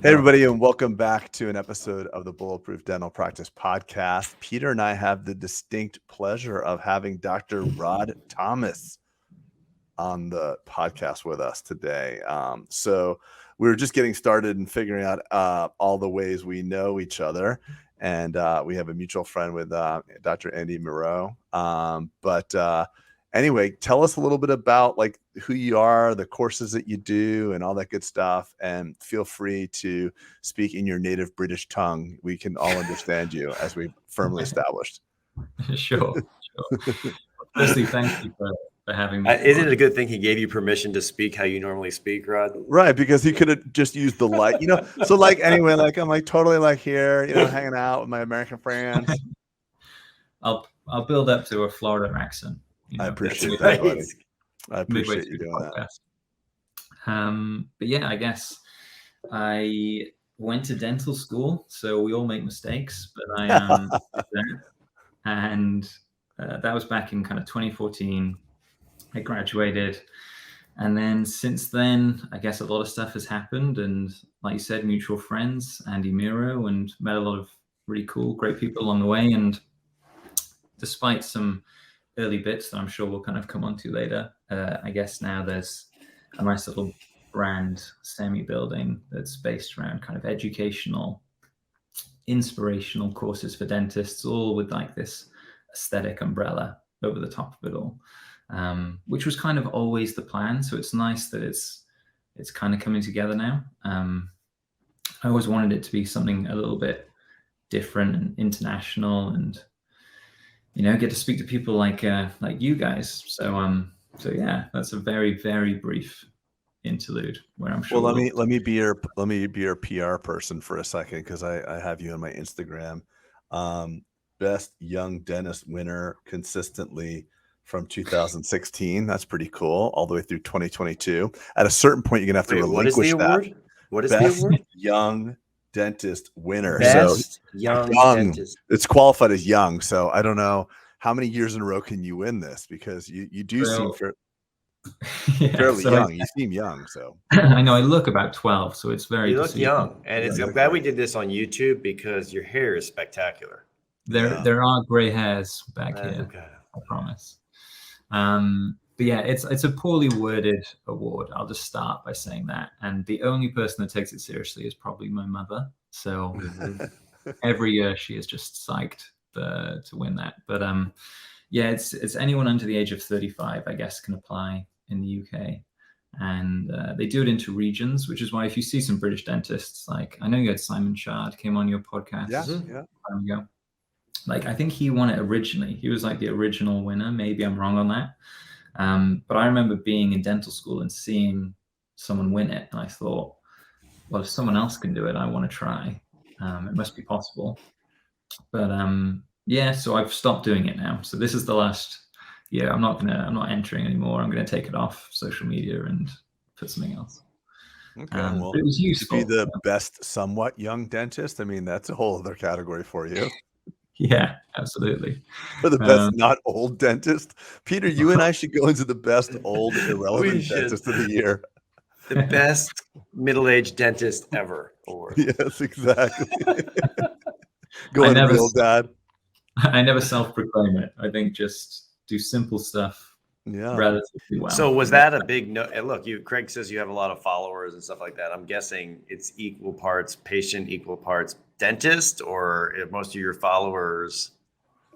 Hey, everybody, and welcome back to an episode of the Bulletproof Dental Practice Podcast. Peter and I have the distinct pleasure of having Dr. Rod Thomas on the podcast with us today. So we were just getting started and figuring out all the ways we know each other. And we have a mutual friend with Dr. Andy Moreau. Anyway, tell us a little bit about like who you are, the courses that you do, and all that good stuff. And feel free to speak in your native British tongue. We can all understand you, as we firmly established. Sure. Firstly, thank you for having me. Isn't it a good thing he gave you permission to speak how you normally speak, Rod? Right, because he could have just used the light, So like anyway, like I'm like totally like here, hanging out with my American friends. I'll build up to a Florida accent. I appreciate that, buddy. I appreciate you doing that. But yeah, I guess I went to dental school, so we all make mistakes, but I am and that was back in kind of 2014. I graduated, and then since then, I guess a lot of stuff has happened, and like you said, mutual friends, Andy Miro, and met a lot of really cool, great people along the way. And despite some early bits that I'm sure we'll kind of come on to later, I guess now there's a nice little brand semi-building that's based around kind of educational, inspirational courses for dentists, all with like this aesthetic umbrella over the top of it all, which was kind of always the plan. So it's nice that it's kind of coming together now. I always wanted it to be something a little bit different and international, and get to speak to people like you guys. So yeah, that's a very, very brief interlude where I'm sure. Well, let me be your PR person for a second, because I have you on my Instagram. Best young dentist winner consistently from 2016. That's pretty cool. All the way through 2022. At a certain point, you're gonna have to relinquish what is the that. award? What is Best the award? young dentist winner. Best young dentist. It's qualified as young. So I don't know how many years in a row can you win this, because you do seem fairly young. You seem young. So I know I look about 12, so it's very. You look young, and I'm glad we did this on YouTube, because your hair is spectacular. There are gray hairs back here. Okay. I promise. But yeah, it's a poorly worded award. I'll just start by saying that. And the only person that takes it seriously is probably my mother. So every year she is just psyched to win that. But yeah, it's anyone under the age of 35, I guess, can apply in the UK. And they do it into regions, which is why if you see some British dentists, like I know you had Simon Shard came on your podcast time ago. Like I think he won it originally. He was like the original winner. Maybe I'm wrong on that. But I remember being in dental school and seeing someone win it, and I thought, well, if someone else can do it, I want to try. It must be possible. But yeah, so I've stopped doing it now. So this is the last year. I'm not entering anymore. I'm gonna take it off social media and put something else. Okay, well, it was useful. To be the best somewhat young dentist, I mean, that's a whole other category for you. Yeah, absolutely. For the best not old dentist. Peter, you and I should go into the best old irrelevant dentist of the year. The best middle-aged dentist ever award. Yes, exactly. Going real, Dad. I never self-proclaim it. I think just do simple stuff. Yeah. Relatively well. So was that a big no? Look, Craig says you have a lot of followers and stuff like that. I'm guessing it's equal parts patient, equal parts dentist, or most of your followers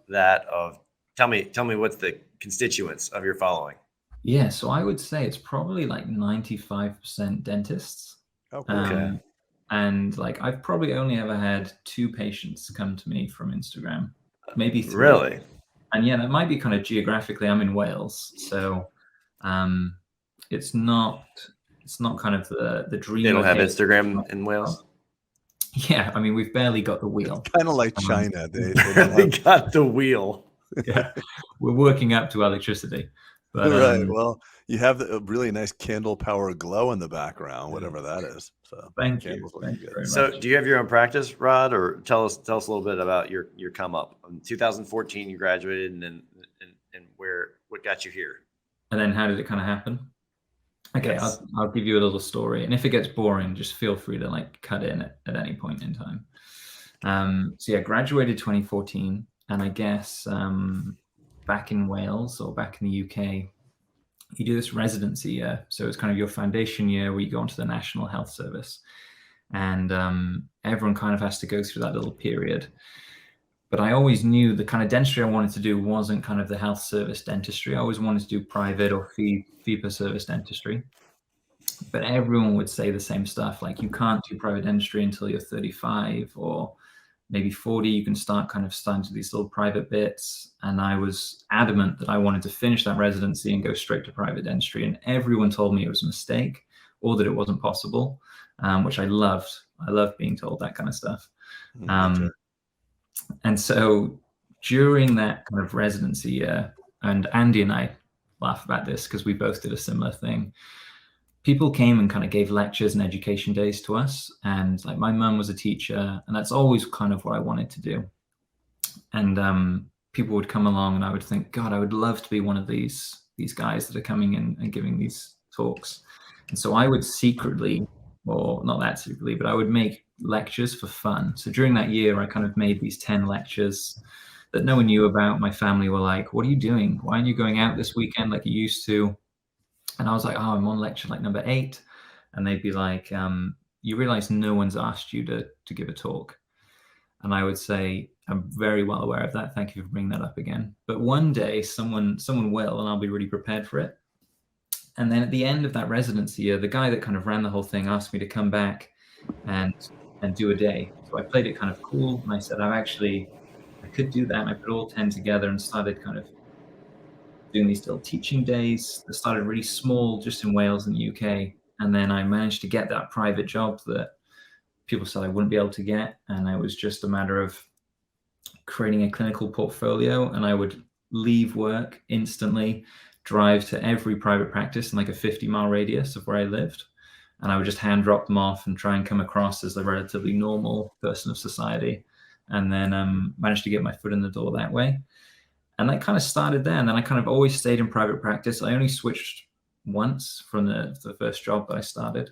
that of tell me what's the constituents of your following? Yeah, so I would say it's probably like 95% dentists. Okay. And like I've probably only ever had 2 patients come to me from Instagram, maybe 3. Really? And yeah, that might be kind of geographically. I'm in Wales, so it's not kind of the dream. They don't have Instagram in Wales. Yeah, I mean, we've barely got the wheel. It's kind of like China. They got the wheel. Yeah, we're working up to electricity. But, right. Well, you have a really nice candle power glow in the background, whatever that is. So thank you very much. So do you have your own practice, Rod, or tell us a little bit about your come up? In 2014, you graduated, and what got you here? And then how did it kind of happen? Okay, Yes. I'll give you a little story, and if it gets boring, just feel free to like cut in at any point in time. So yeah, graduated 2014, and I guess back in Wales or back in the UK, you do this residency year. So it's kind of your foundation year where you go onto the National Health Service, and everyone kind of has to go through that little period. But I always knew the kind of dentistry I wanted to do wasn't kind of the health service dentistry. I always wanted to do private or fee for service dentistry. But everyone would say the same stuff, like you can't do private dentistry until you're 35 or maybe 40. You can starting to these little private bits. And I was adamant that I wanted to finish that residency and go straight to private dentistry. And everyone told me it was a mistake or that it wasn't possible, which I loved. I love being told that kind of stuff. And so during that kind of residency year, and Andy and I laugh about this because we both did a similar thing. People came and kind of gave lectures and education days to us. And like my mum was a teacher, and that's always kind of what I wanted to do. And people would come along and I would think, God, I would love to be one of these guys that are coming in and giving these talks. And so I would secretly, or not that secretly, but I would make lectures for fun. So during that year, I kind of made these 10 lectures that no one knew about. My family were like, what are you doing? Why aren't you going out this weekend like you used to? And I was like, oh, I'm on lecture like number 8. And they'd be like, you realize no one's asked you to give a talk. And I would say, I'm very well aware of that. Thank you for bringing that up again. But one day someone will, and I'll be really prepared for it. And then at the end of that residency year, the guy that kind of ran the whole thing asked me to come back and do a day. So I played it kind of cool. And I said, I could do that. And I put all 10 together and started kind of doing these little teaching days that started really small, just in Wales and the UK. And then I managed to get that private job that people said I wouldn't be able to get. And it was just a matter of creating a clinical portfolio. And I would leave work instantly, drive to every private practice in like a 50-mile radius of where I lived. And I would just hand drop them off and try and come across as a relatively normal person of society. And then managed to get my foot in the door that way. And that kind of started there. And then I kind of always stayed in private practice. I only switched once from the first job that I started.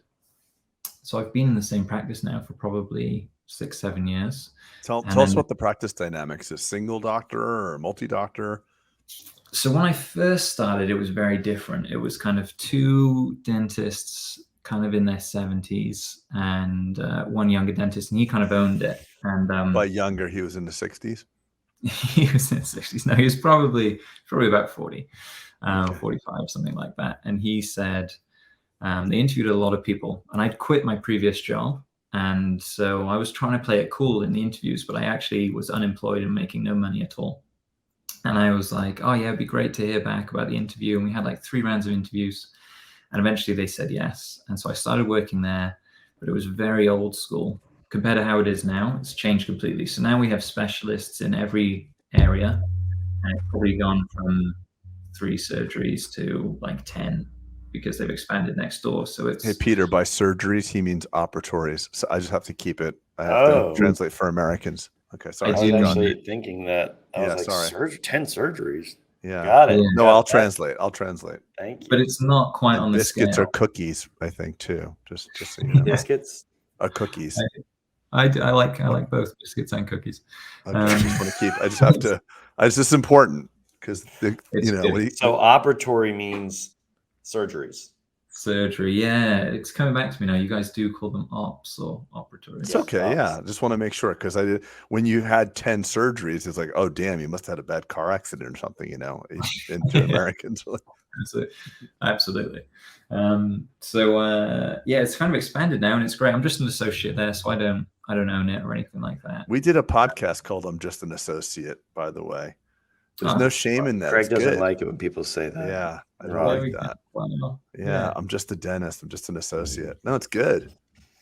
So I've been in the same practice now for probably 6-7 years. Tell us what the practice dynamics is. Single doctor or multi-doctor? So when I first started, it was very different. It was kind of 2 dentists kind of in their 70s and one younger dentist, and he kind of owned it. And by younger, he was in the 60s? He was in the 60s. No, he was probably about 40, 45, something like that. And he said, they interviewed a lot of people, and I'd quit my previous job. And so I was trying to play it cool in the interviews, but I actually was unemployed and making no money at all. And I was like, oh yeah, it'd be great to hear back about the interview. And we had like 3 rounds of interviews, and eventually they said yes. And so I started working there, but it was very old school. Compared to how it is now, it's changed completely. So now we have specialists in every area, and it's probably gone from 3 surgeries to like 10 because they've expanded next door. So it's... Hey, Peter, by surgeries, he means operatories. So I just have to keep it. I have to translate for Americans. Okay, sorry. I was actually thinking that. I was like, 10 surgeries. Yeah. Got it. Yeah. No, I'll translate. Thank you. But it's not quite on the biscuits scale. Or cookies, I think, too. Just so you know. Biscuits? Or cookies. I like both biscuits and cookies. Okay, I just want to keep. I just have to. It's just important because so operatory means surgeries. Surgery, yeah. It's coming back to me now. You guys do call them ops or operatory. It's okay, yeah. Just want to make sure because when you had 10 surgeries, it's like, oh damn, you must have had a bad car accident or something, into Americans. Absolutely. It's kind of expanded now, and it's great. I'm just an associate there, so I don't own it or anything like that. We did a podcast called "I'm Just an Associate," by the way. There's no shame in that. Craig doesn't like it when people say that. Yeah, I don't like that. Yeah, I'm just a dentist. I'm just an associate. No, it's good.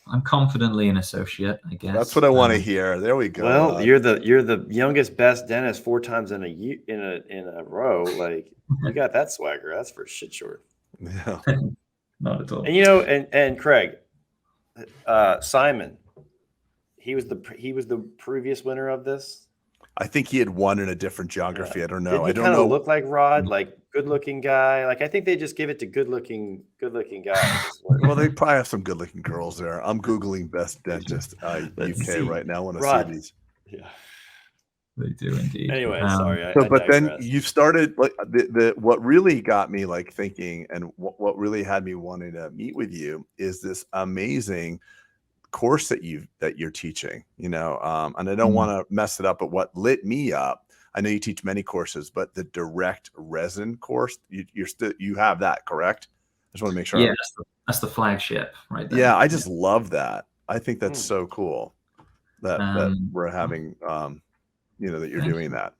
I'm confidently an associate, I guess. That's what I want to hear. There we go. Well, you're the youngest, best dentist 4 times in a row. Like you got that swagger. That's for shit sure. Yeah, not at all. And and Craig, Simon, he was the previous winner of this. I think he had won in a different geography. I don't know. Didn't he kind of look like Rod, like good-looking guy. Like I think they just give it to good-looking guys. Well, they probably have some good-looking girls there. I'm Googling best dentist Let's UK see. right now. I want to Rod. see these. Yeah. They do indeed. Anyway, sorry. I But then digress. you started like what really got me like thinking, and what really had me wanting to meet with you is this amazing course that you're teaching. And I don't want to mess it up, but what lit me up, I know you teach many courses, but the direct resin course, you have that, correct? I just want to make sure. Yeah, that's the flagship right there. Yeah, I just love that. I think that's so cool that we're having that you're doing that.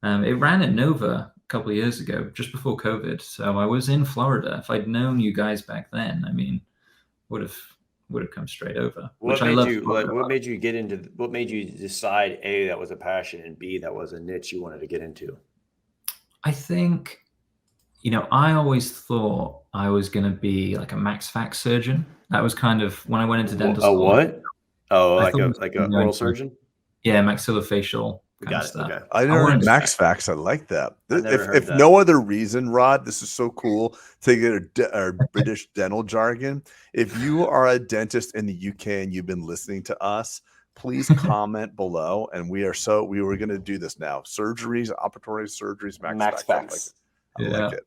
It ran at Nova a couple of years ago, just before COVID. So I was in Florida. If I'd known you guys back then, I mean, would have come straight over. What made you get into? What made you decide A, that was a passion, and B, that was a niche you wanted to get into? I think, I always thought I was going to be like a max fax surgeon. That was kind of when I went into dental school. A what? Oh, like a oral surgeon? Yeah, maxillofacial kind of stuff. Okay. I never heard Max Fax. I like that. If no other reason, Rod, this is so cool to get our British dental jargon. If you are a dentist in the UK and you've been listening to us, please comment below. And we were going to do this now. Surgeries, operatory surgeries, Max Fax. I like it.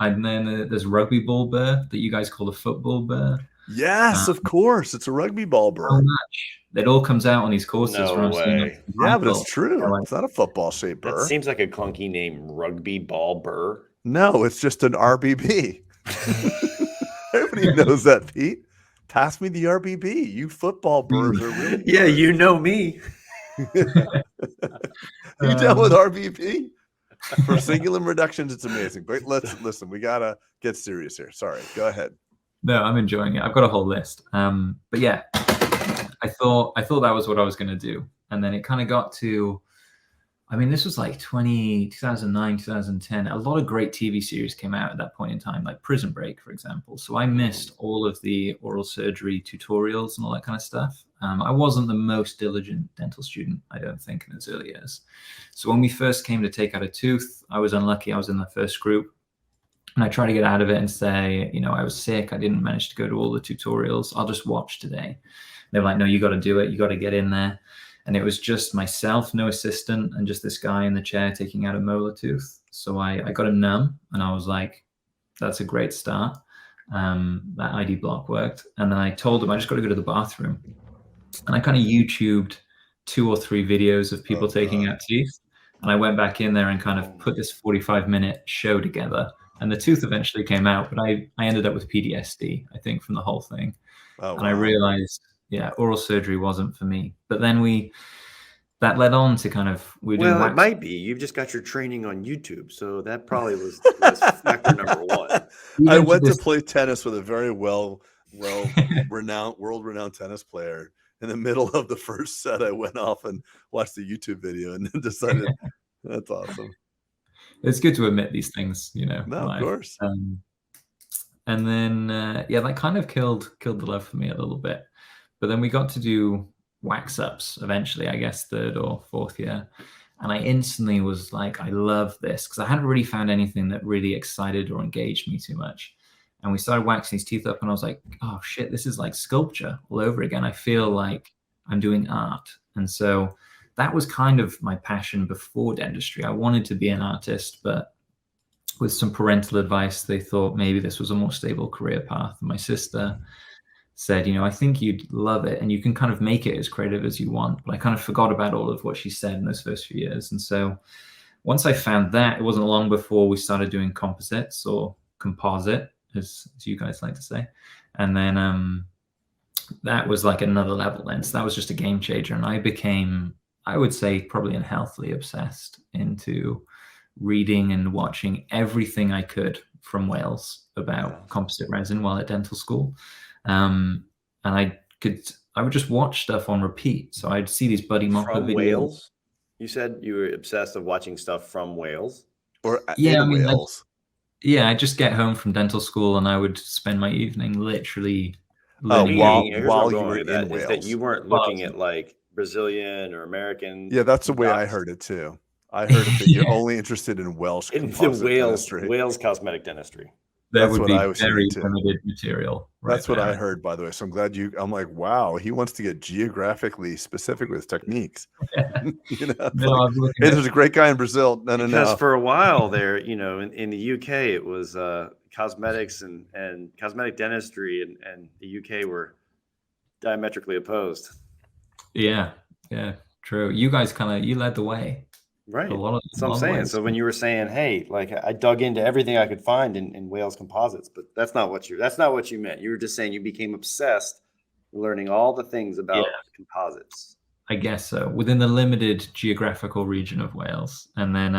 And then there's rugby ball burr that you guys call the football burr. Yes, of course. It's a rugby ball burr. So much. It all comes out on these courses. No way. Yeah, but it's true. It's not a football shaped burr. That seems like a clunky name, rugby ball burr. No, it's just an RBB. Everybody knows that, Pete. Pass me the RBB. You football burrs are really Yeah, you know me. You down with RBB? For cingulum reductions, it's amazing. But let's listen. We gotta get serious here. Sorry, go ahead. No, I'm enjoying it. I've got a whole list. But yeah, I thought that was what I was going to do. And then it kind of got to, this was like 2009, 2010. A lot of great TV series came out at that point in time, like Prison Break, for example. So I missed all of the oral surgery tutorials and all that kind of stuff. I wasn't the most diligent dental student, I don't think, in its early years. So when we first came to take out a tooth, I was unlucky. I was in the first group. And I try to get out of it and say, I was sick. I didn't manage to go to all the tutorials. I'll just watch today. They were like, no, you got to do it. You got to get in there. And it was just myself, no assistant, and just this guy in the chair taking out a molar tooth. So I got him numb, and I was like, that's a great start. That ID block worked. And then I told him, I just got to go to the bathroom. And I kind of YouTubed 2 or 3 videos of people taking out teeth. And I went back in there and kind of put this 45-minute show together. And the tooth eventually came out, but I ended up with PTSD, I think, from the whole thing. And I realized, oral surgery wasn't for me. But then that led on to kind of, it might be. You've just got your training on YouTube. So that probably was factor number 1. I went to play tennis with a very world-renowned tennis player. In the middle of the first set, I went off and watched the YouTube video and then decided, that's awesome. It's good to admit these things, No, of course. And then, that kind of killed the love for me a little bit. But then we got to do wax ups eventually, I guess 3rd or 4th year. And I instantly was like, I love this, because I hadn't really found anything that really excited or engaged me too much. And we started waxing his teeth up, and I was like, oh shit, this is like sculpture all over again. I feel like I'm doing art. And so that was kind of my passion before dentistry. I wanted to be an artist, but with some parental advice, they thought maybe this was a more stable career path. And my sister said, I think you'd love it, and you can kind of make it as creative as you want. But I kind of forgot about all of what she said in those first few years. And so once I found that, it wasn't long before we started doing composites, or composite, as you guys like to say. And then that was like another level then. So that was just a game changer. And I became, I would say, probably unhealthily obsessed into reading and watching everything I could from Wales about composite resin while at dental school. And I would just watch stuff on repeat. So I'd see these Buddy Mopper videos. Wales? You said you were obsessed with watching stuff from Wales? Or Wales? I'd just get home from dental school and I would spend my evening literally while you were in Wales. That you weren't looking at like Brazilian or American. Yeah, that's the way I heard it too. I heard that you're only interested in Welsh In the composite dentistry. Wales cosmetic dentistry. There That's would what be I was very thinking too. limited material. That's what there. I heard, by the way. So I'm glad I'm like, wow, he wants to get geographically specific with techniques. You know, there's a great guy in Brazil. Because for a while there, you know, in the UK, it was cosmetics and cosmetic dentistry and the UK were diametrically opposed. Yeah, true. You guys you led the way. Right. That's what I'm saying. So when you were saying, hey, like I dug into everything I could find in Wales composites, but that's not what you meant. You were just saying you became obsessed learning all the things about composites. I guess so, within the limited geographical region of Wales. And then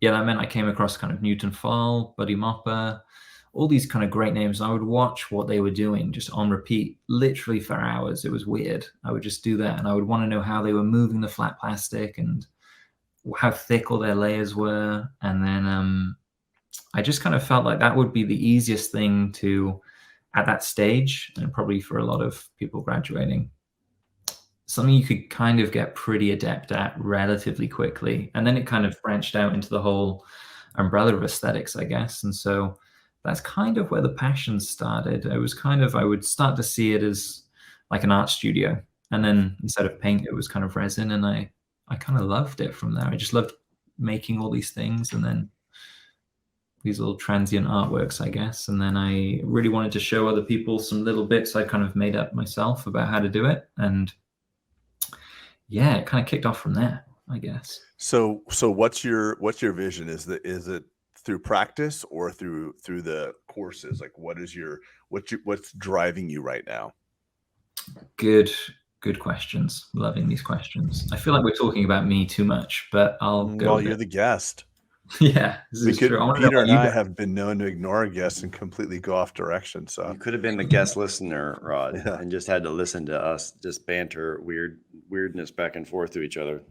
that meant I came across kind of Newton Fall, Buddy Mopper, all these kind of great names. I would watch what they were doing just on repeat, literally for hours. It was weird. I would just do that, and I would want to know how they were moving the flat plastic and how thick all their layers were. And then I just kind of felt like that would be the easiest thing to, at that stage, and probably for a lot of people graduating, something you could kind of get pretty adept at relatively quickly. And then it kind of branched out into the whole umbrella of aesthetics, I guess. And so that's kind of where the passion started. I would start to see it as like an art studio. And then instead of paint, it was kind of resin. And I kind of loved it from there. I just loved making all these things and then these little transient artworks, I guess. And then I really wanted to show other people some little bits I kind of made up myself about how to do it. And yeah, it kind of kicked off from there, I guess. So what's your vision? Is it through practice or through the courses? Like what's driving you right now? Good questions. Loving these questions. I feel like we're talking about me too much, but I'll go. Well, you're the guest. Yeah, this is true. Peter and I have been known to ignore our guests and completely go off direction. So you could have been the guest listener, Rod, and just had to listen to us just banter weirdness back and forth to each other.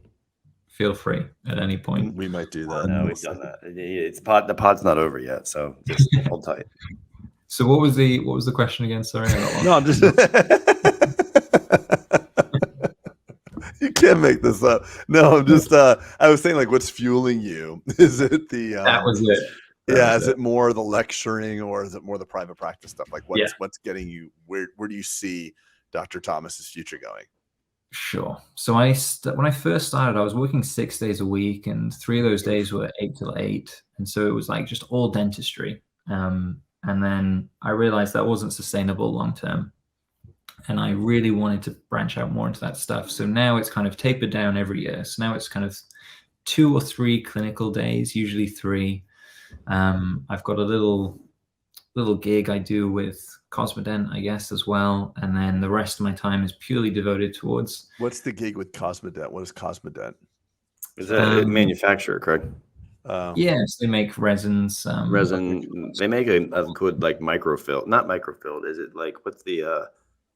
Feel free at any point. We might do that. No, we've done that. The pod's not over yet, so just hold tight. So what was the question again? Sorry, no, I'm just. You can't make this up. No, I'm just. I was saying, like, what's fueling you? Is it the? That was it. Is it more the lecturing, or is it more the private practice stuff? Like, what's getting you? Where do you see Dr. Thomas's future going? Sure. So when I first started, I was working 6 days a week, and 3 of those days were 8 till 8, and so it was like just all dentistry. And then I realized that wasn't sustainable long term. And I really wanted to branch out more into that stuff. So now it's kind of tapered down every year. So now it's kind of 2 or 3 clinical days, usually 3. I've got a little gig I do with Cosmodent, I guess, as well. And then the rest of my time is purely devoted towards. What's the gig with Cosmodent? What is Cosmodent? Is that a manufacturer, Craig? Yes, they make resins. Resin. They make a good like microfilled. Not microfilled. Is it like what's the?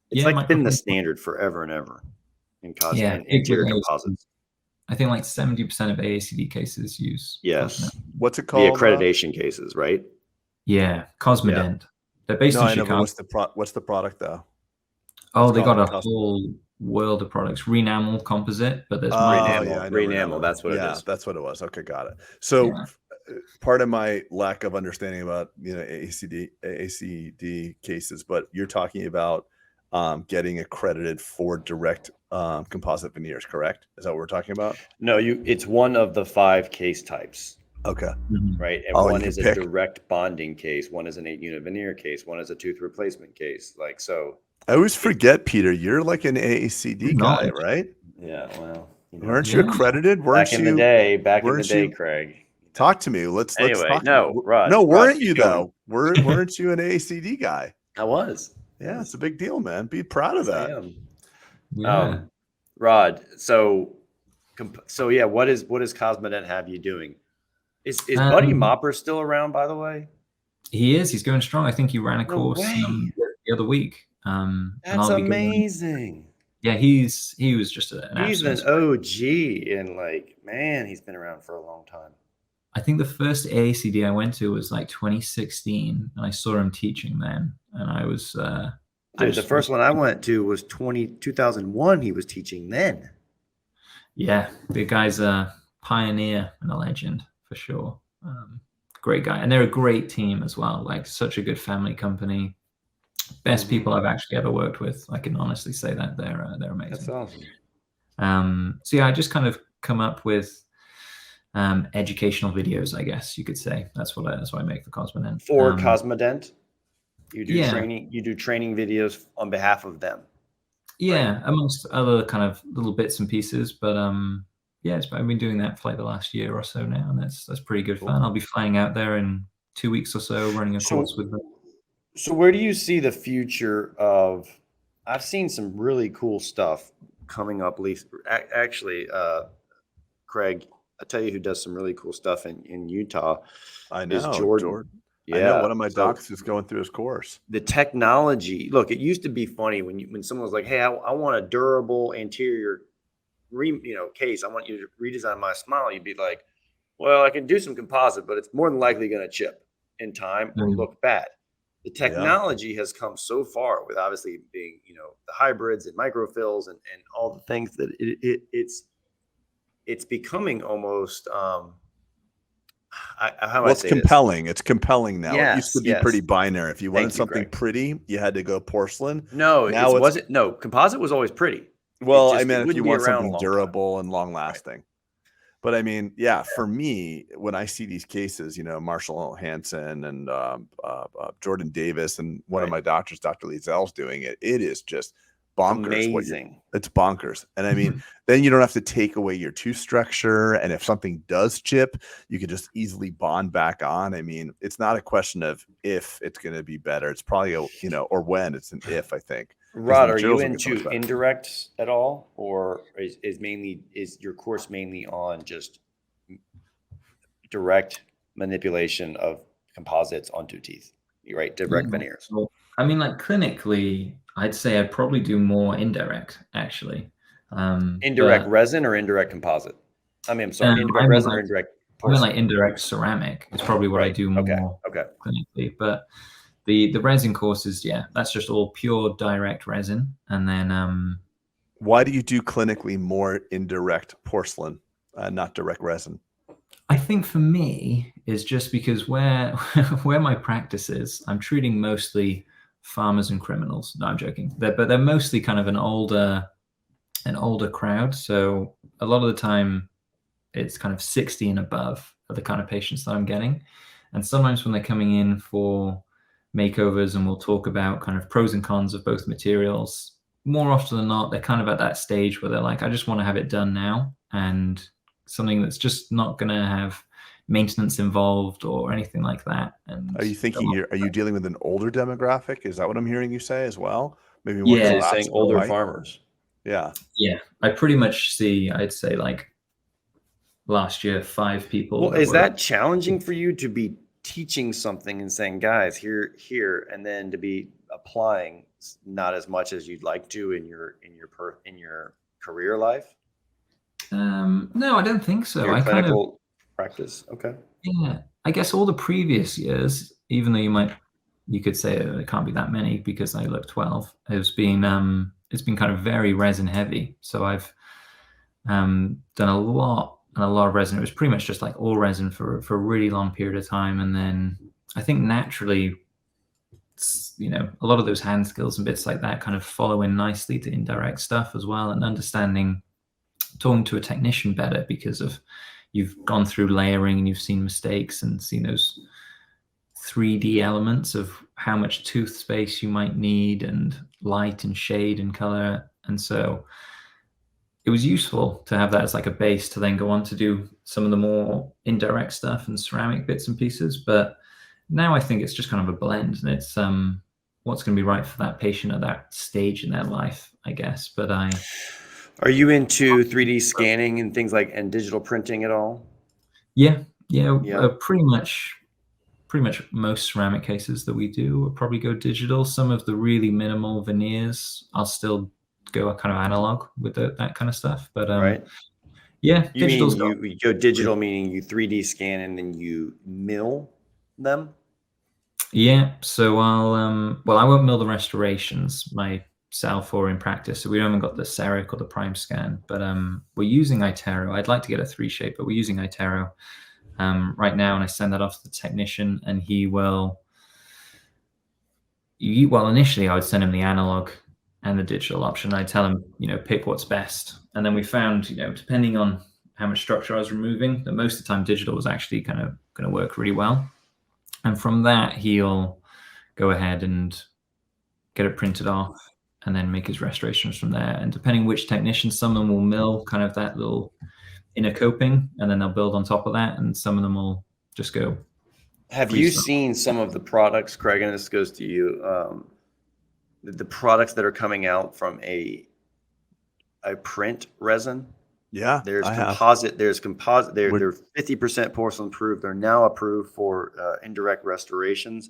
It's like been the standard forever and ever in interior composites. I think like 70% of AACD cases use. Yes. Cosmodent. What's it called? The accreditation cases, right? Yeah, Cosmodent. Yeah. They're based in Chicago. What's the product though? They got a whole world of products. Renamel composite, but there's Renamel. That's what it is. That's what it was. Okay, got it. So part of my lack of understanding about AACD cases, but you're talking about getting accredited for direct composite veneers, correct? Is that what we're talking about? No, it's one of the 5 case types. Okay. Right. And one is a direct bonding case, one is an 8-unit veneer case, one is a tooth replacement case. Like so. I always forget, Peter, you're like an AACD guy, right? Yeah, well. Weren't you accredited? Back in the day, Craig. Talk to me. Let's talk. Rod. No, weren't you though? Weren't you an AACD guy? I was. Yeah, it's a big deal, man. Be proud of that. I am. Yeah. Rod, so yeah, what is Cosmodent have you doing? Is Buddy Mopper still around, by the way? He is. He's going strong. I think he ran a course the other week. That's amazing. Yeah, he was just he's an OG, and like, man, he's been around for a long time. I think the first AACD I went to was like 2016, and I saw him teaching then, and I was. The first one I went to was 2001. He was teaching then. Yeah, the guy's pioneer and a legend for sure. Great guy, and they're a great team as well. Like such a good family company. Best people I've actually ever worked with. I can honestly say that they're amazing. That's awesome. So yeah, I just kind of come up with educational videos, I guess you could say. That's what I make for Cosmodent. For Cosmodent, you do yeah. training. You do training videos on behalf of them. Yeah, right? Amongst other kind of little bits and pieces, but yeah, I've been doing that for like the last year or so now, and that's pretty good fun. I'll be flying out there in 2 weeks or so, running a course with them. So where do you see the future of? I've seen some really cool stuff coming up. Actually, Craig, I'll tell you who does some really cool stuff in Utah. I know, is Jordan. Yeah, I know one of my docs is going through his course. The technology. Look, it used to be funny when someone was like, "Hey, I want a durable anterior, case. I want you to redesign my smile." You'd be like, "Well, I can do some composite, but it's more than likely going to chip in time or look bad." The technology has come so far with obviously being, the hybrids and microfills and all the things that it's becoming almost it's compelling. It's compelling now. Yes, it used to be pretty binary. If you wanted something Greg. pretty, you had to go porcelain. No, composite was always pretty. Well, I mean, if you want something durable and long lasting. Right. But I mean, for me, when I see these cases, Marshall Hansen and Jordan Davis and one of my doctors, Dr. Liesel's doing it. It is just bonkers. Amazing. It's bonkers. And I mean, then you don't have to take away your tooth structure. And if something does chip, you can just easily bond back on. I mean, it's not a question of if it's going to be better. It's probably, or when. It's an if, I think. Rod, are you into indirects at all? Or is your course mainly on just direct manipulation of composites onto teeth? You're right, direct veneers. Well, I mean, like clinically, I'd say I'd probably do more indirect, actually. Indirect resin or indirect composite? I'm sorry, indirect resin or indirect porcelain? I mean, like indirect ceramic is probably what I do more clinically. But the resin courses, that's just all pure direct resin. And then why do you do clinically more indirect porcelain, not direct resin? I think for me is just because where my practice is, I'm treating mostly farmers and criminals. No, I'm joking. But they're mostly kind of an older crowd. So a lot of the time it's kind of 60 and above are the kind of patients that I'm getting. And sometimes when they're coming in for makeovers and we'll talk about kind of pros and cons of both materials, more often than not, they're kind of at that stage where they're like, I just want to have it done now. And something that's just not going to have maintenance involved or anything like that. And are you dealing with an older demographic? Is that what I'm hearing you say as well? Maybe saying older farmers. Yeah. I pretty much see, I'd say like last year, 5 people. Well, is that challenging for you to be teaching something and saying, guys, here, and then to be applying not as much as you'd like to in your career life? No, I don't think so. Your clinical practice. Okay. Yeah, I guess all the previous years, even though you could say it can't be that many because I look 12, it's been kind of very resin heavy. So I've done a lot of resin. It was pretty much just like all resin for a really long period of time. And then I think naturally, a lot of those hand skills and bits like that kind of follow in nicely to indirect stuff as well, and understanding, talking to a technician better because of you've gone through layering and you've seen mistakes and seen those 3D elements of how much tooth space you might need and light and shade and color. And so it was useful to have that as like a base to then go on to do some of the more indirect stuff and ceramic bits and pieces. But now I think it's just kind of a blend, and it's what's going to be right for that patient at that stage in their life, I guess. But are you into 3D scanning and things and digital printing at all? Yeah. Pretty much most ceramic cases that we do will probably go digital. Some of the really minimal veneers, I'll still go kind of analog with that kind of stuff. But right. Yeah, you go digital, meaning you 3D scan and then you mill them? Yeah. So I won't mill the restorations. My sell for in practice. So we haven't got the CEREC or the Prime Scan, but we're using Itero. I'd like to get a 3-shape, but we're using Itero right now, and I send that off to the technician, and he will. Well, initially I would send him the analog and the digital option. I tell him, pick what's best, and then we found, depending on how much structure I was removing, that most of the time digital was actually kind of going to work really well. And from that, he'll go ahead and get it printed off, and then make his restorations from there. And depending which technician, some of them will mill kind of that little inner coping, and then they'll build on top of that, and some of them will just go. Have you seen some of the products, Craig, and this goes to you, the products that are coming out from a print resin? Yeah, there's composite. They're 50% porcelain proof. They're now approved for indirect restorations,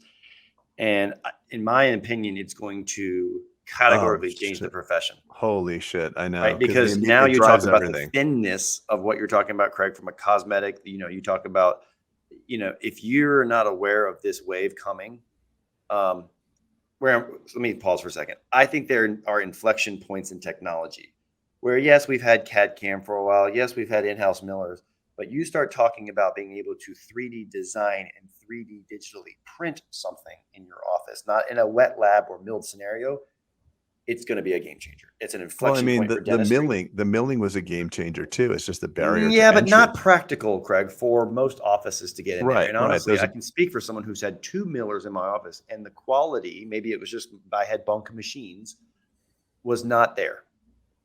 and in my opinion, it's going to categorically change the profession. Holy shit, I know. Right? Because now you talk about the thinness of what you're talking about, Craig, from a cosmetic. You talk about, if you're not aware of this wave coming, let me pause for a second. I think there are inflection points in technology where, yes, we've had CAD/CAM for a while. Yes, we've had in-house millers, but you start talking about being able to 3D design and 3D digitally print something in your office, not in a wet lab or milled scenario. It's going to be a game changer. It's an inflection point for dentistry. The milling was a game changer too. It's just a barrier. Yeah, but not practical, Craig, for most offices to get in there. And honestly, I can speak for someone who's had 2 millers in my office, and the quality, maybe it was just I had bunk machines, was not there.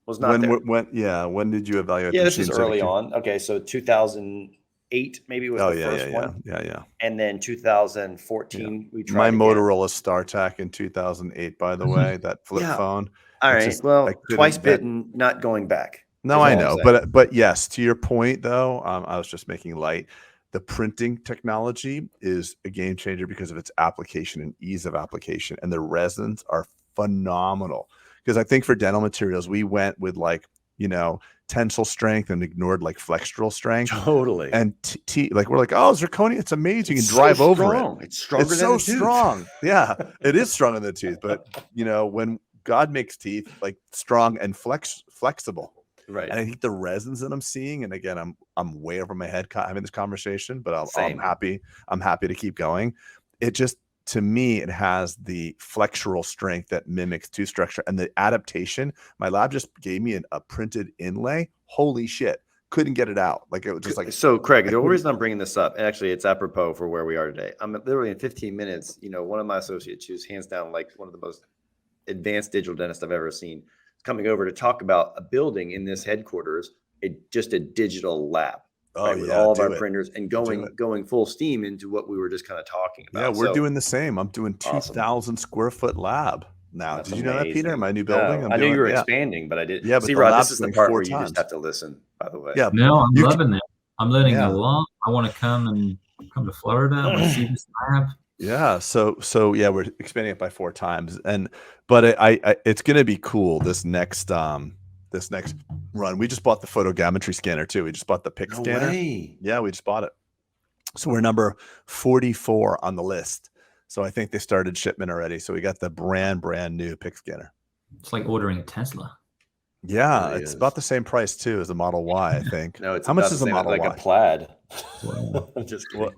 When did you evaluate? Yeah, this is early on. Okay, so 2008 maybe was the first one. Yeah. And then 2014 we tried. My Motorola StarTAC in 2008, by the way, that flip phone. All right. Well, twice bitten, not going back. No, I know, but yes, to your point though, I was just making light. The printing technology is a game changer because of its application and ease of application, and the resins are phenomenal. Because I think for dental materials, we went with tensile strength and ignored flexural strength. Totally. And we're like, oh, zirconia, it's amazing. You can drive over it. It's stronger than the tooth. Strong. Yeah, it is stronger than the tooth. But when God makes teeth strong and flexible, right? And I think the resins that I'm seeing, and again, I'm way over my head having this conversation, but I'm happy to keep going. It just, to me, it has the flexural strength that mimics tooth structure, and the adaptation. My lab just gave me a printed inlay. Holy shit. Couldn't get it out. It was just so Craig, the only reason I'm bringing this up, and actually it's apropos for where we are today. I'm literally in 15 minutes, one of my associates, who's hands down one of the most advanced digital dentists I've ever seen, is coming over to talk about a building in this headquarters, just a digital lab. With all of our printers, and going full steam into what we were just kind of talking about. Yeah, we're doing the same. I'm doing 2,000 square foot lab now. That's Did you know amazing. that, Peter? My new building. I knew you were expanding, but I did. Yeah, but see, Rod, this is the part where you just have to listen. By the way, no, I'm loving it. I'm learning a lot. I want to come to Florida. I want to see this lab. Yeah, so yeah, we're expanding it by 4 times, but it's going to be cool this next run. We just bought the photogrammetry scanner too. We just bought the PIC scanner. Way. Yeah, we just bought it. So we're number 44 on the list. So I think they started shipment already. So we got the brand new PIC scanner. It's like ordering a Tesla. Yeah, it it's about the same price too as the Model Y, I think. No, it's how much is a Model Y? Like a plaid. I'm just kidding.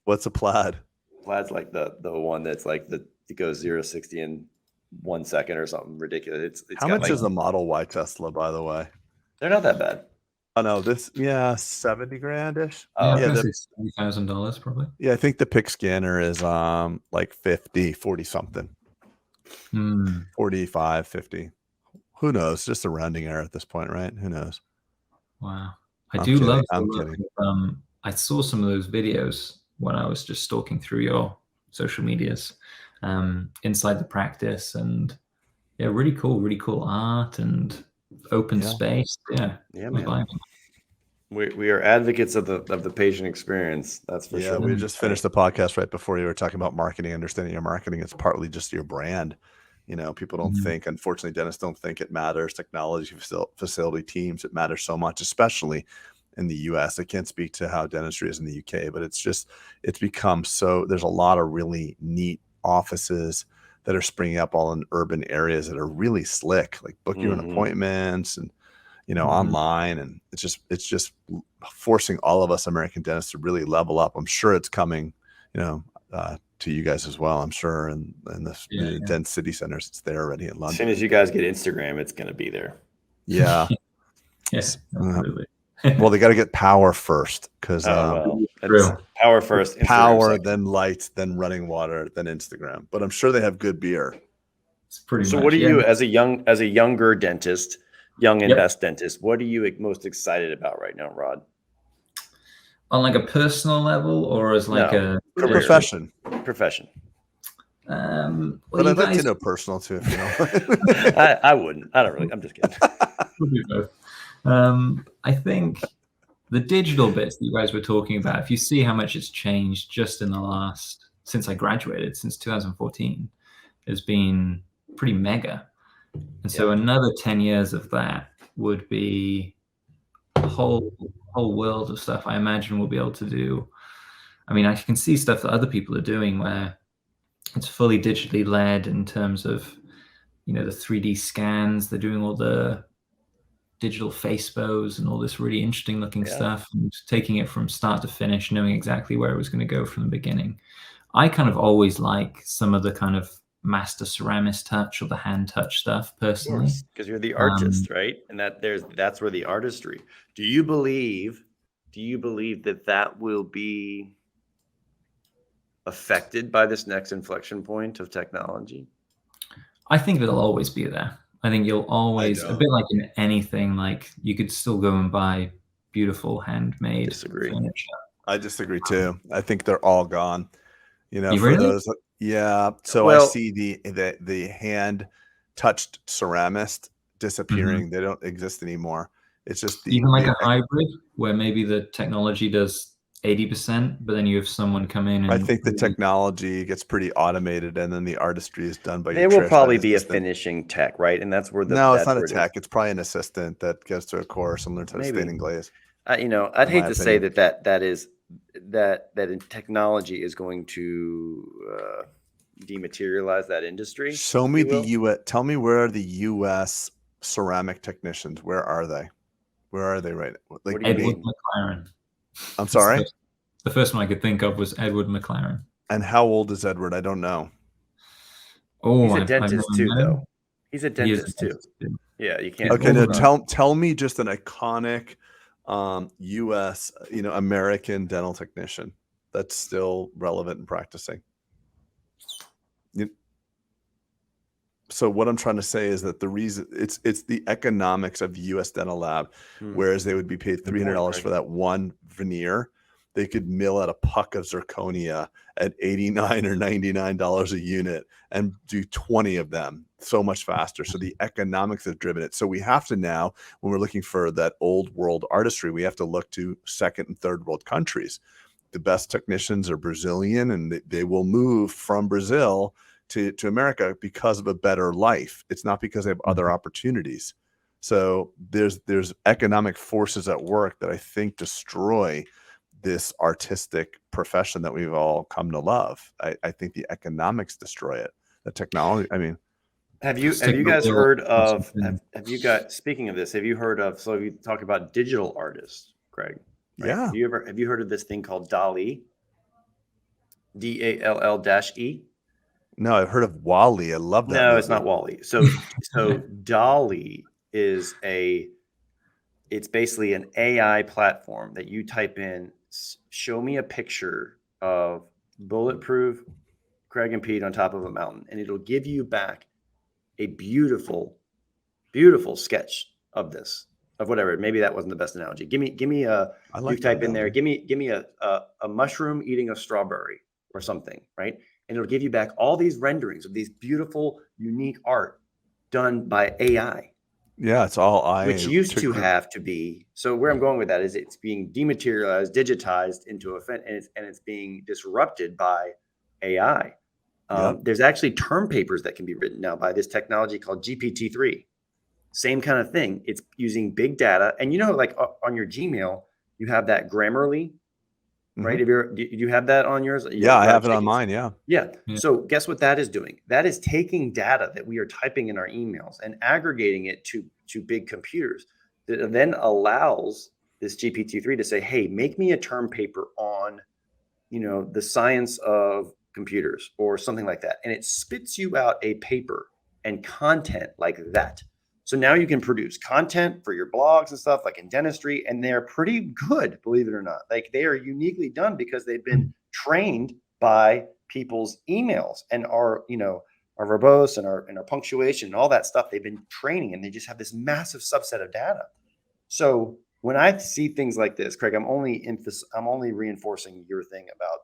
What's a plaid? Plaid's like the one that's it goes 0 to 60 in 1 second or something ridiculous. It's how much is a Model Y Tesla, by the way? They're not that bad. Oh no, $70 grand-ish. Oh yeah, $70,000 probably. Yeah, I think the PIC scanner is 40 something. 45, 50. Who knows? Just a rounding error at this point, right? Who knows? Wow. I'm kidding. I saw some of those videos when I was just stalking through your social medias inside the practice, and really cool art and open space. Man. We are advocates of the patient experience. That's for sure. We just finished the podcast right before you were talking about marketing. Understanding your marketing is partly just your brand. People don't think, unfortunately, dentists don't think it matters. Technology, facility teams, it matters so much, especially in the US. I can't speak to how dentistry is in the UK, but it's become so, there's a lot of really neat offices that are springing up all in urban areas that are really slick, like book your own appointments and, online. And it's just forcing all of us American dentists to really level up. I'm sure it's coming, to you guys as well. I'm sure in the dense city centers, it's there already in London. As soon as you guys get Instagram, it's going to be there. Yeah. Yes, absolutely. Well, they got to get power first, because power first, power, then lights, then running water, then Instagram. But I'm sure they have good beer. It's pretty so much, what are you, as a younger dentist, young and best dentist, what are you most excited about right now, Rod? On like a personal level, or as like a profession? Well, but I'd like to know personal too, if you know. I wouldn't. I don't really. I'm just kidding. I think the digital bits that you guys were talking about, if you see how much it's changed just in since I graduated, since 2014, has been pretty mega. And so another 10 years of that would be a whole world of stuff I imagine we'll be able to do. I mean, I can see stuff that other people are doing where it's fully digitally led in terms of, the 3D scans. They're doing all the digital face bows and all this really interesting looking stuff, and taking it from start to finish, knowing exactly where it was going to go from the beginning. I kind of always like some of the kind of master ceramist touch or the hand touch stuff personally, because you're the artist, right? And that's where the artistry. Do you believe that will be affected by this next inflection point of technology? I think it'll always be there. I think you'll always, a bit like in anything, like you could still go and buy beautiful handmade furniture. I disagree too. I think they're all gone. Really? Those, So I see the hand touched ceramist disappearing. They don't exist anymore. It's just even like a hybrid where maybe the technology does 80%, but then you have someone come in. And I think the technology gets pretty automated, and then the artistry is done by. There will probably be a finishing tech, right? And that's where no, it's not a tech. It's probably an assistant that goes to a course and learns how to stain and glaze. I'd hate to say that technology is going to dematerialize that industry. Show me the U.S. Tell me, where are the U.S. ceramic technicians? Where are they? Where are they right now? Like Edward McLaren. I'm sorry? The first one I could think of was Edward McLaren. And how old is Edward? I don't know. Oh, he's a dentist too, though. He's a dentist too. Yeah, you can't. Okay, now tell me just an iconic U.S., American dental technician that's still relevant and practicing. So what I'm trying to say is that the reason it's the economics of the U.S. dental lab, whereas they would be paid $300 for that one veneer, they could mill out a puck of zirconia at $89 or $99 a unit and do 20 of them so much faster. So the economics have driven it. So we have to now, when we're looking for that old world artistry, we have to look to second and third world countries. The best technicians are Brazilian, and they will move from Brazil to America because of a better life. It's not because they have other opportunities. So there's economic forces at work that I think destroy this artistic profession that we've all come to love. I think the economics destroy it. The technology. I mean, have you guys heard of? Speaking of this, have you heard of? So you talk about digital artists, Craig. Right? Yeah. Have you heard of this thing called DALL-E? DALL-E. No, I've heard of Wall-E. I love that. No, it's not Wall-E. So DALL-E is it's basically an AI platform that you type in, show me a picture of Bulletproof Craig and Pete on top of a mountain, and it'll give you back a beautiful, beautiful sketch of this, of whatever. Maybe that wasn't the best analogy. Give me a, you type in there, give me a mushroom eating a strawberry or something, right? And it'll give you back all these renderings of these beautiful, unique art done by AI. Yeah, it's all which used to have to be. So where I'm going with that is it's being dematerialized, digitized into and it's being disrupted by AI. There's actually term papers that can be written now by this technology called GPT-3. Same kind of thing. It's using big data, and like on your Gmail, you have that Grammarly right? Do you have that on yours? Yeah, I have it on mine. Yeah. Yeah. So guess what that is doing? That is taking data that we are typing in our emails and aggregating it to big computers that then allows this GPT-3 to say, hey, make me a term paper on, the science of computers or something like that. And it spits you out a paper and content like that. So now you can produce content for your blogs and stuff like in dentistry, and they're pretty good, believe it or not. Like they are uniquely done because they've been trained by people's emails and our verbose and our punctuation and all that stuff. They've been training, and they just have this massive subset of data. So when I see things like this, Craig, I'm only reinforcing your thing about,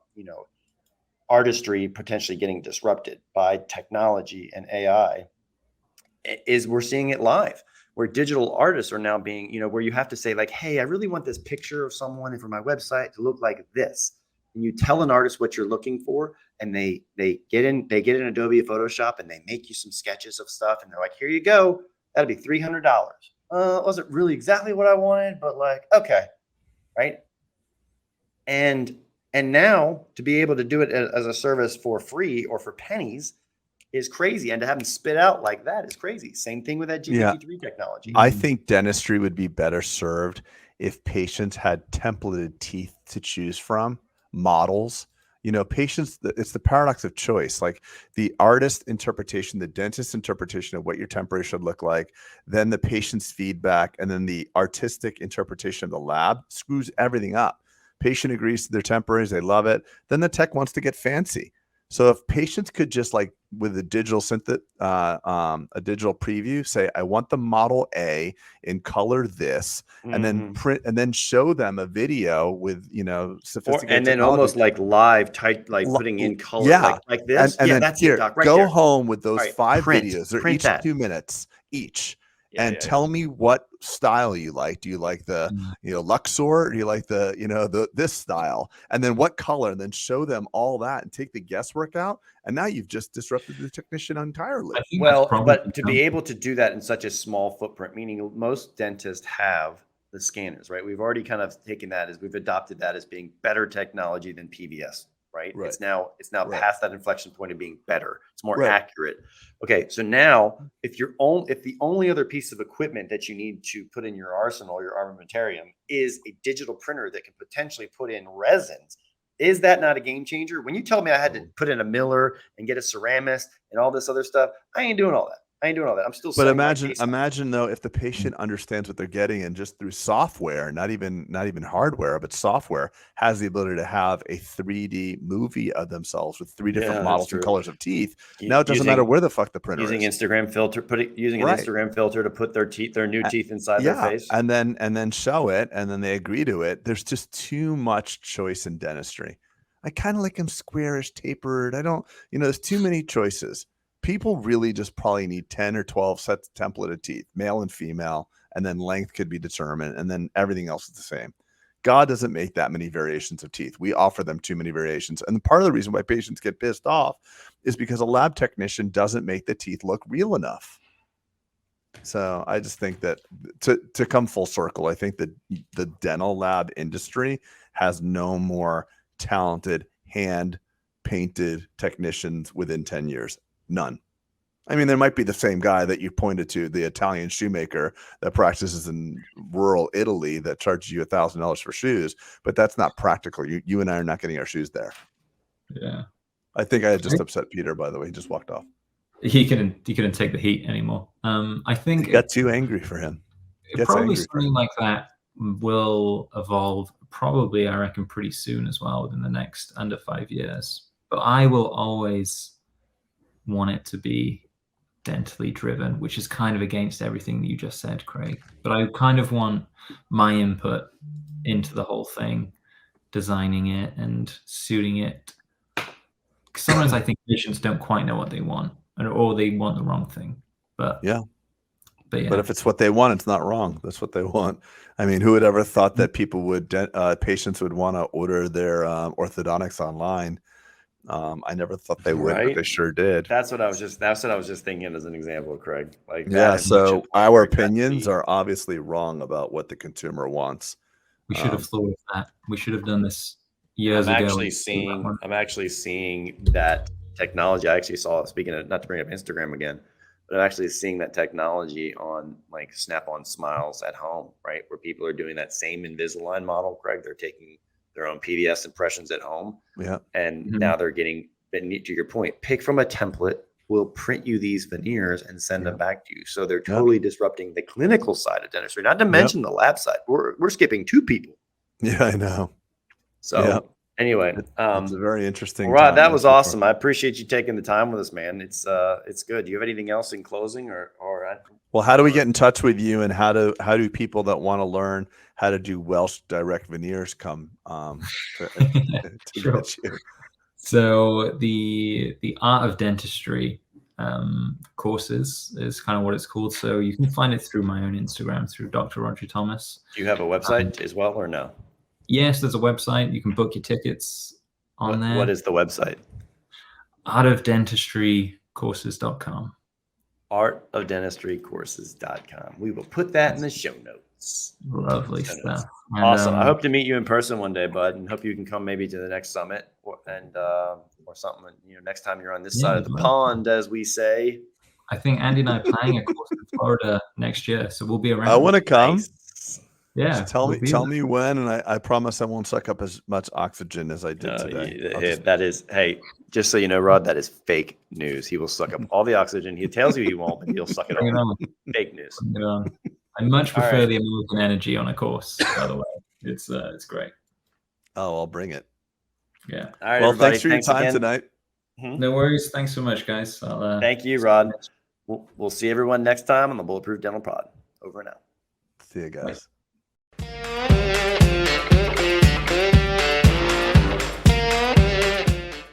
artistry potentially getting disrupted by technology and AI. Is we're seeing it live, where digital artists are now being, where you have to say like, hey, I really want this picture of someone for my website to look like this. And you tell an artist what you're looking for, and they get in Adobe Photoshop and they make you some sketches of stuff, and they're like, here you go. That'll be $300. Wasn't really exactly what I wanted, but like, okay. Right. And now to be able to do it as a service for free or for pennies is crazy. And to have them spit out like that is crazy. Same thing with that GPT-3 technology. I think dentistry would be better served if patients had templated teeth to choose from, models. Patients, it's the paradox of choice. Like the artist interpretation, the dentist interpretation of what your temporary should look like, then the patient's feedback, and then the artistic interpretation of the lab screws everything up. Patient agrees to their temporaries, they love it. Then the tech wants to get fancy. So if patients could just like with a digital a digital preview, say, I want the model A in color this, and then print and then show them a video with, sophisticated and then technology. almost like live type, like putting in color, like this. And then that's here, it, Doc, right go there. home with those Right, 5 print videos. They're each that. 2 minutes each. Tell me what style you like. Do you like the, Luxor, or do you like the, this style? And then what color? And then show them all that and take the guesswork out. And now you've just disrupted the technician entirely. Well, but to be able to do that in such a small footprint, meaning most dentists have the scanners, right? We've already kind of taken that we've adopted that as being better technology than PVS, right? It's now past that inflection point of being better. It's more accurate. Okay, so now if the only other piece of equipment that you need to put in your arsenal, your armamentarium, is a digital printer that can potentially put in resins, is that not a game changer? When you tell me I had to put in a miller and get a ceramist and all this other stuff, I ain't doing all that. I'm still. But imagine though, if the patient understands what they're getting, and just through software, not even hardware, but software, has the ability to have a 3D movie of themselves with 3 different models and colors of teeth. Now it doesn't matter where the fuck the printer is. Instagram filter, using an Instagram filter to put their new teeth inside their face, and then show it, and then they agree to it. There's just too much choice in dentistry. I kind of like them squarish, tapered. I don't, there's too many choices. People really just probably need 10 or 12 sets of templated teeth, male and female, and then length could be determined, and then everything else is the same. God doesn't make that many variations of teeth. We offer them too many variations. And part of the reason why patients get pissed off is because a lab technician doesn't make the teeth look real enough. So I just think that to come full circle, I think that the dental lab industry has no more talented hand-painted technicians within 10 years. None. I mean, there might be the same guy that you pointed to, the Italian shoemaker that practices in rural Italy that charges you $1,000 for shoes, but that's not practical. You and I are not getting our shoes there. Yeah. I think I had just upset Peter, by the way. He just walked off. He couldn't take the heat anymore. I think it got too angry for him. Probably something like that will evolve probably, I reckon, pretty soon as well, within the next under 5 years. But I will always want it to be dentally driven, which is kind of against everything that you just said, Craig. But I kind of want my input into the whole thing, designing it and suiting it. Sometimes I think patients don't quite know what they want, or they want the wrong thing. But if it's what they want, it's not wrong. That's what they want. I mean, who would ever thought that patients would want to order their orthodontics online? I never thought they would, but they sure did. That's what I was just thinking as an example, Craig. Like, so our opinions are obviously wrong about what the consumer wants. We should have thought of that. We should have done this years I'm ago. actually seeing that technology. I actually saw, speaking of, not to bring up Instagram again, but I'm actually seeing that technology on like Snap-on Smiles at home, right? Where people are doing that same Invisalign model, Craig. They're taking their own PDS impressions at home. Yeah. And now they're getting, to your point, pick from a template, we'll print you these veneers and send them back to you. So they're totally disrupting the clinical side of dentistry, not to mention the lab side. We're skipping 2 people. Yeah, I know. So anyway, it's a very interesting. Rod, that was awesome. I appreciate you taking the time with us, man. It's good. Do you have anything else in closing, or well, how do we get in touch with you, and how do people that want to learn how to do Welsh direct veneers come to get you? So the Art of Dentistry courses is kind of what it's called. So you can find it through my own Instagram, through Dr. Rhodri Thomas. Do you have a website as well, or no? Yes, there's a website. You can book your tickets on there. What is the website? artofdentistrycourses.com. artofdentistrycourses.com. We will put that in the show notes. Lovely stuff. And, awesome. I hope to meet you in person one day, bud, and hope you can come maybe to the next summit or something. Next time you're on this side of the pond, as we say. I think Andy and I are planning a course in Florida next year, so we'll be around. I want to come. Nice. Yeah. Just tell me when, and I promise I won't suck up as much oxygen as I did today. That is, hey, just so you know, Rod, that is fake news. He will suck up all the oxygen. He tells you he won't, but he'll suck it all. Fake news. I much prefer the American energy on a course, by the way. It's great. Oh, I'll bring it. Yeah. All right. Well, thanks for your time again tonight. No worries. Thanks so much, guys. Thank you, Rod. We'll see everyone next time on the Bulletproof Dental Pod. Over and out. See you guys. Bye.